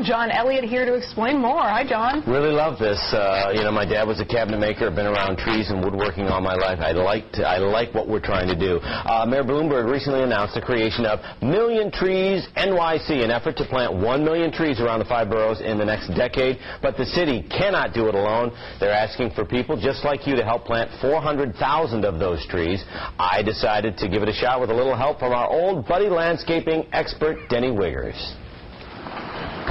John Elliott here to explain more. Hi, John. Really love this. You know, my dad was a cabinet maker. I've been around trees and woodworking all my life. I like what we're trying to do. Mayor Bloomberg recently announced the creation of Million Trees NYC, an effort to plant 1 million trees around the 5 boroughs in the next decade. But the city cannot do it alone. They're asking for people just like you to help plant 400,000 of those trees. I decided to give it a shot with a little help from our old buddy landscaping expert, Denny Wiggers.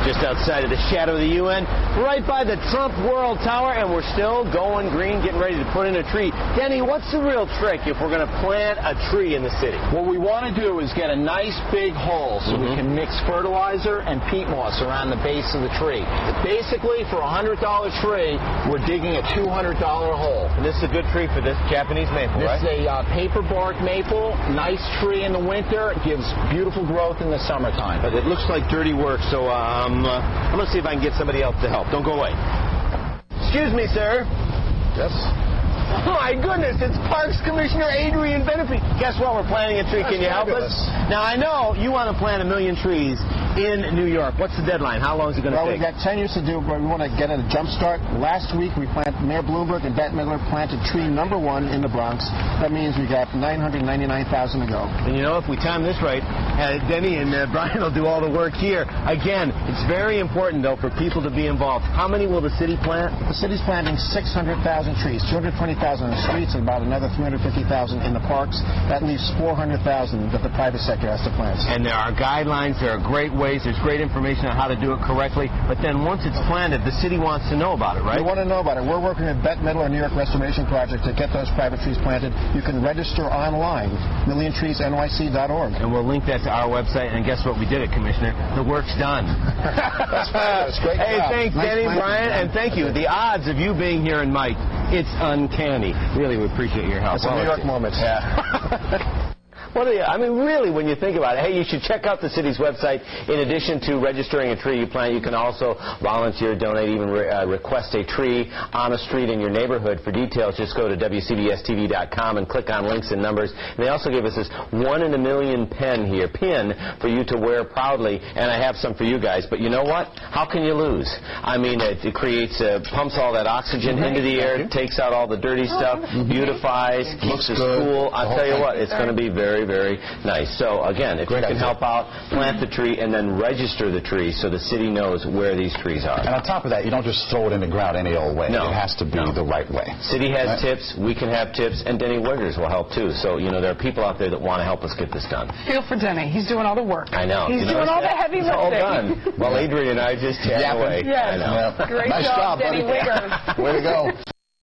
Just outside of the shadow of the UN, right by the Trump World Tower, and we're still going green, getting ready to put in a tree. Denny, what's the real trick if we're going to plant a tree in the city? What we want to do is get a nice big hole so we can mix fertilizer and peat moss around the base of the tree. Basically, for a $100 tree, we're digging a $200 hole. And this is a good tree for this Japanese maple, right? This is a paper bark maple, nice tree in the winter, gives beautiful growth in the summertime. But it looks like dirty work, so I'm going to see if I can get somebody else to help. Don't go away. Excuse me, sir. Yes? Oh, my goodness, it's Parks Commissioner Adrian Benefi. Guess what? We're planting a tree. Can you help us? Now, I know you want to plant 1 million trees in New York. What's the deadline? How long is it going to take? Well, we've got 10 years to do, but we want to get a jump start. Last week, Mayor Bloomberg and Bette Midler planted tree number 1 in the Bronx. That means we got 999,000 to go. And you know, if we time this right, Denny and Brian will do all the work here. Again, it's very important, though, for people to be involved. How many will the city plant? The city's planting 600,000 trees, 220,000 in the streets, and about another 350,000 in the parks. That leaves 400,000 that the private sector has to plant. And there are guidelines, there are great ways, there's great information on how to do it correctly, but then once it's planted, the city wants to know about it, right? We want to know about it. We're working with Bette Midler and New York Restoration Project to get those private trees planted. You can register online, milliontreesnyc.org. And we'll link that to our website, and guess what? We did it, Commissioner. The work's done. That's great. Hey, job. thanks, Denny, Brian, and thank you. The odds of you being here in Mike, it's uncanny. Really, we appreciate your help. It's a New York moment. Yeah. I mean, really, when you think about it, hey, you should check out the city's website. In addition to registering a tree you plant, you can also volunteer, donate, even request a tree on a street in your neighborhood. For details, just go to WCBSTV.com and click on links and numbers. And they also gave us this 1 in a million pin for you to wear proudly. And I have some for you guys. But you know what? How can you lose? I mean, it creates, pumps all that oxygen into the air, takes out all the dirty stuff, beautifies, keeps us cool. I'll tell you what, it's going to be very, very nice. So, again, if you can help out, plant the tree and then register the tree so the city knows where these trees are. And on top of that, you don't just throw it in the ground any old way. No. It has to be the right way. City has tips. We can have tips. And Denny Wiggers will help, too. So, you know, there are people out there that want to help us get this done. Feel for Denny. He's doing all the work. I know. He's doing all the heavy lifting. It's all done. Well, Adrian and I just chatting away. Yes. I know. Great Nice job, Denny buddy. Wiggers. Way to go.